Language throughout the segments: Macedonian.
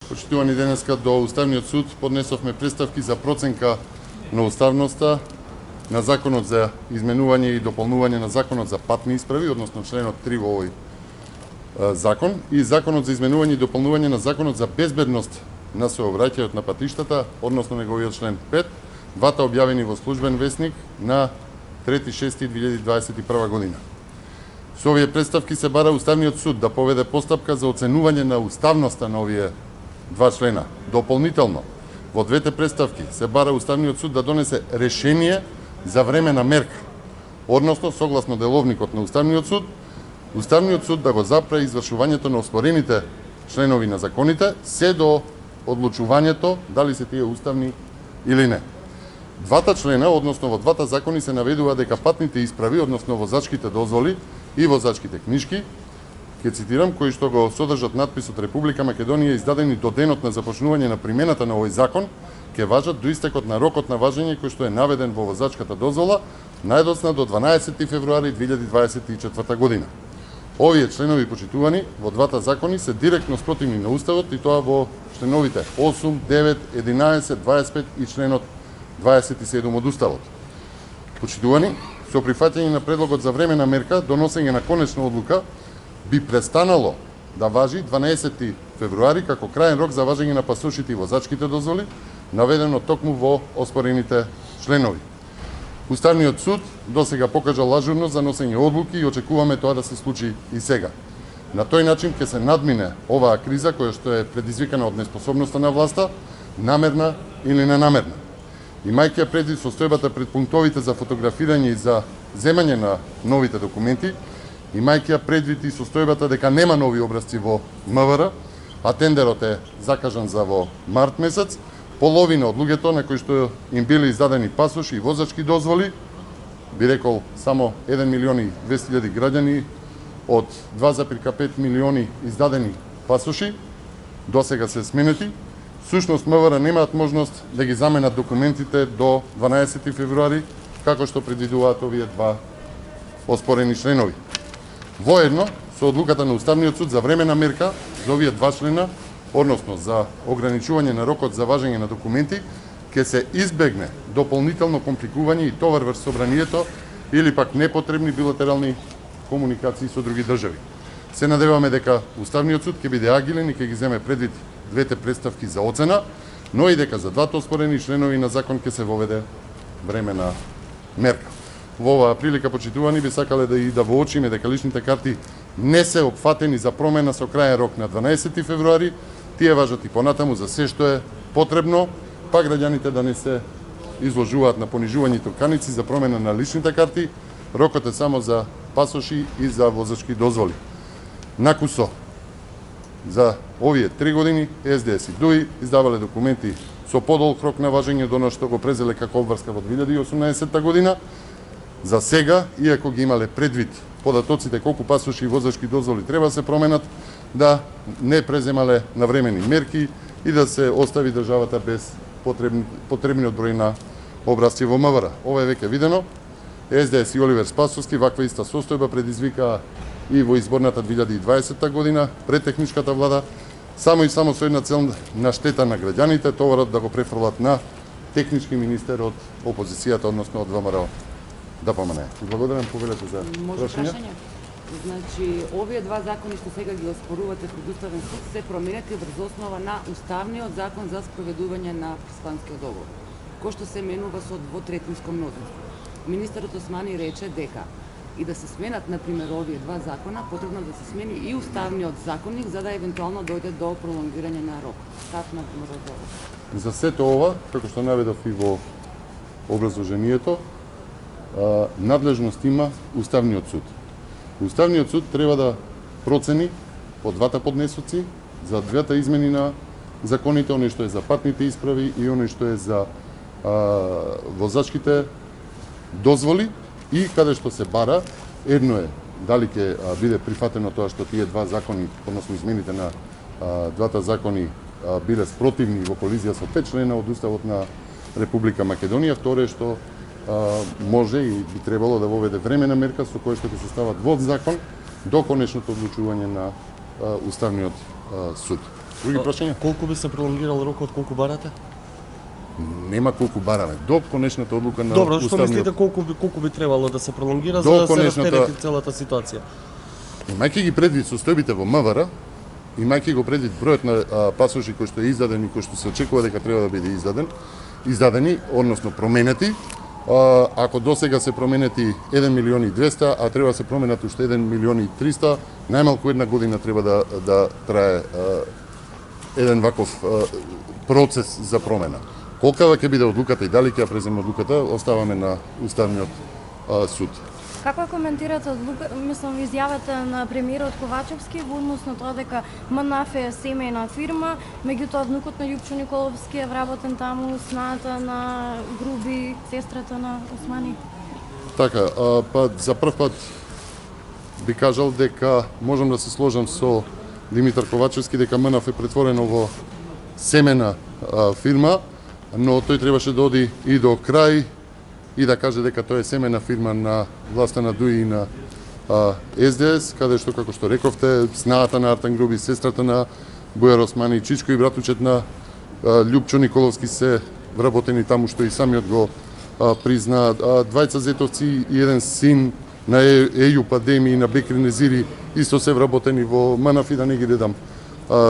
Почитувани, денеска до Уставниот суд поднесовме представки за проценка на уставноста на Законот за изменување и дополнување на Законот за патни исправи, односно членот 3 во овој закон, и Законот за изменување и дополнување на Законот за безбедност на сообраќајот на патиштата, односно неговиот член 5, двата објавени во Службен весник на 3.6.2021 година. Со овие представки се бара Уставниот суд да поведе постапка за оценување на уставноста на овие два члена. Дополнително, во двете представки се бара Уставниот суд да донесе решение за времена мерка, односно, согласно деловникот на Уставниот суд да го запре извршувањето на оспорените членови на законите се до одлучувањето дали се тие уставни или не. Двата члена, односно во двата закони се наведува дека патните исправи, односно возачките дозволи и возачките книжки, ќе цитирам, кои што го содржат надписот Република Македонија издадени до денот на започнување на примената на овој закон, ќе важат до истекот на рокот на важење кој што е наведен во возачката дозвола, најдоцна до 12 февруари 2024 година. Овие членови, почитувани, во двата закони се директно спротивни на Уставот, и тоа во членовите 8, 9, 11, 25 и членот 27 од Уставот. Почитувани, со прифаќање на предлогот за времена мерка, доносење на конечна одлука, би престанало да важи 12 февруари како крајен рок за важење на пасошите и возачките дозволи, наведено токму во оспорените членови. Уставниот суд досега покажал ажурност за носење одлуки и очекуваме тоа да се случи и сега. На тој начин ќе се надмине оваа криза која што е предизвикана од неспособноста на власта, намерна или ненамерна. Имајќи предвид состојбата пред пунктовите за фотографирање и за земање на новите документи, имајќи предвид и состојбата дека нема нови образци во МВР, а тендерот е закажан за во март месец, половина од луѓето на кои што им били издадени пасоши и возачки дозволи, би рекол само 1 милион и 200.000 граѓани од 2,5 милиони издадени пасоши, досега се сменети. Сушност МВР немаат можност да ги заменат документите до 12 февруари, како што предвидуваат овие два оспорени членови. Воедно, со одлуката на Уставниот суд за времена мерка за овие два члена, односно за ограничување на рокот за важење на документи, ќе се избегне дополнително компликување и товар врз собранието или пак непотребни билатерални комуникации со други држави. Се надеваме дека Уставниот суд ќе биде агилен и ќе ги земе предвид двете представки за оцена, но и дека за двата оспорени членови на закон ќе се воведе времена мерка. Во оваа прилика, почитувани, би сакале да воочиме дека личните карти не се опфатени за промена со крајен рок на 12 февруари, тие важат и понатаму за се што е потребно, па граѓаните да не се изложуваат на понижување и токаници за промена на личните карти. Рокот е само за пасоши и за возачки дозволи. Накусо, за овие 3 години СДС и ДУИ издавале документи со подолг рок на важење до оно што го презеле како обврска во 2018 година. За сега, иако ги имале предвид податоците колку пасоши и возачки дозволи треба да се променат, да не преземале навремени мерки и да се остави државата без потребниот број на образци во МВР. Ова е веќе видено. СДС и Оливер Спасовски ваква иста состојба предизвика и во изборната 2020 година пред техничката влада, само и само со една цел на штета на граѓаните, товарот да го префрлат на технички министер од опозицијата, односно од ВМРО. Да помане. Благодарам, повелете за прашање. Значи, овие два закони што сега ги оспорувате пред Уставен суд се променети врз основа на Уставниот закон за спроведување на Преспанскиот договор, кој што се менува со двотретинско мнозинство. Министерот Османи рече дека и да се сменат, например, овие два закона, потребно да се смени и Уставниот законник за да евентуално дојде до пролонгирање на рок. Как, например, од ова? За сето ова, како што наведов и во образложението, надлежност има Уставниот суд. Уставниот суд треба да процени по двата поднесоци за двете измени на законите, оној што е за патните исправи и оној што е за возачките дозволи, и каде што се бара, едно е дали ќе биде прифатено тоа што тие два закони, односно измените на двата закони биле спротивни во колизија со 5 члена од Уставот на Република Македонија. Второ е што може и би требало да воведе времена мерка со која што ќе се стават во закон до конечното одлучување на Уставниот суд. Други прашања? Колку би се пролонгирал рокот, колку барате? Нема колку бараме. До конечната одлука на Добро, што уставниот. мислите колку би требало да се пролонгира До за да се конечната- растерети целата ситуација? Имајќи ги предвид состојбите во МВР, имајќи го предвид бројот на пасоши кои што е издаден и кои што се очекува дека треба да биде издадени, односно променети, ако досега се променети 1 милион и 200, а треба да се променат уште 1 милион и 300, најмалку една година треба да трае еден ваков процес за промена. Колкава ќе биде одлуката и дали ќе ја преземе одлуката, оставаме на Уставниот суд. Како ја коментирате изјавата на премиерот Ковачевски во однос на тоа дека МНАФ е семејна фирма, меѓутоа внукот на Љупчо Николовски е вработен таму, снаата на Груби, сестрата на Османи? Така, па за прв пат би кажал дека можам да се сложам со Димитар Ковачевски дека МНАФ е претворено во семена фирма, но тој требаше да оди и до крај и да каже дека тоа е семена фирма на власта на ДУИ и на СДС, каде што, како што рековте, снаата на Артан Груби, сестрата на Бојар Османи, чичко и братучет на Љупчо Николовски се вработени таму, што и самиот го призна. Двајца зетовци и еден син на Ејуп Адеми и на Бекри Незири исто се вработени во МНАФ и да не ги дедам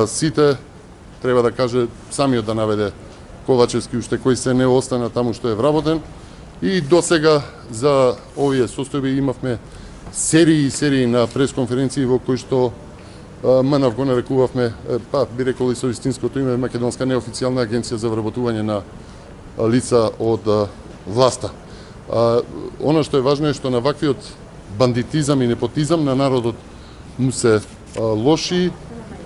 сите, треба да каже самиот да наведе Ковачевски уште кој се не остана таму што е вработен. И до сега за овие состојби имавме серии и серии на пресконференции во кои што МНАФ го нарекувавме, па би рекол и со истинското име, Македонска неофицијална агенција за вработување на лица од власта. Она што е важно е што на ваквиот бандитизам и непотизам на народот му се лоши,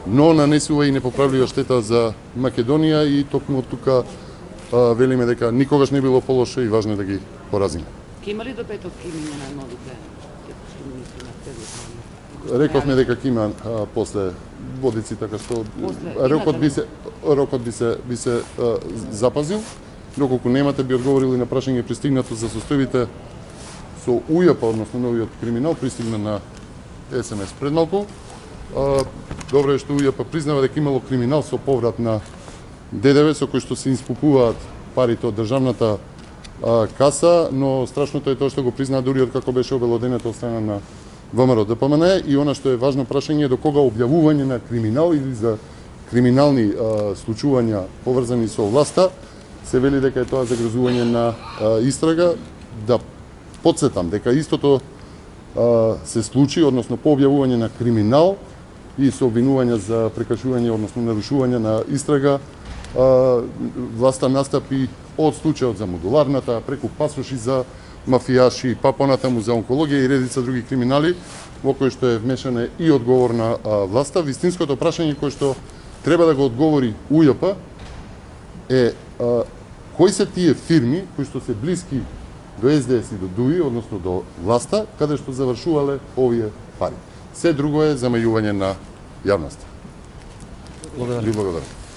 но нанесува и непоправлива штета за Македонија и токму од тука велиме дека никогаш не било полошо и важно е да ги поразиме. Ке има ли до петок имења на новите депутатски министри на предлог? Рековме дека ќе има после водици, така што рокот би се запазил. Доколку немате, би одговорили на прашање пристигнато за состојбите со УЈП, односно новиот криминал, пристигна на СМС пред малку. Добро е што УЈП признава дека имало криминал со поврат на ДДВ со кој што се испупуваат парите од државната каса, но страшното е тоа што го признаа дури од како беше обелоденето од страна на ВМРО ДПМН и она што е важно прашање е до кога објавување на криминал или за криминални случувања поврзани со власта се вели дека е тоа загрозување на истрага. Да подсетам дека истото се случи, односно по објавување на криминал и со обвинување за прекашување, односно нарушување на истрага, власта настапи од случајот за модуларната, преку пасоши за мафијаши, па понатаму за онкологија и редица други криминали, во кои што е вмешана и одговорна власта. Вистинското прашање кое што треба да го одговори УЈП е кои се тие фирми кои што се блиски до СДС и до ДУИ, односно до власта, каде што завршувале овие пари. Се друго е замајување на јавноста. Благодарам. Ви благодарам.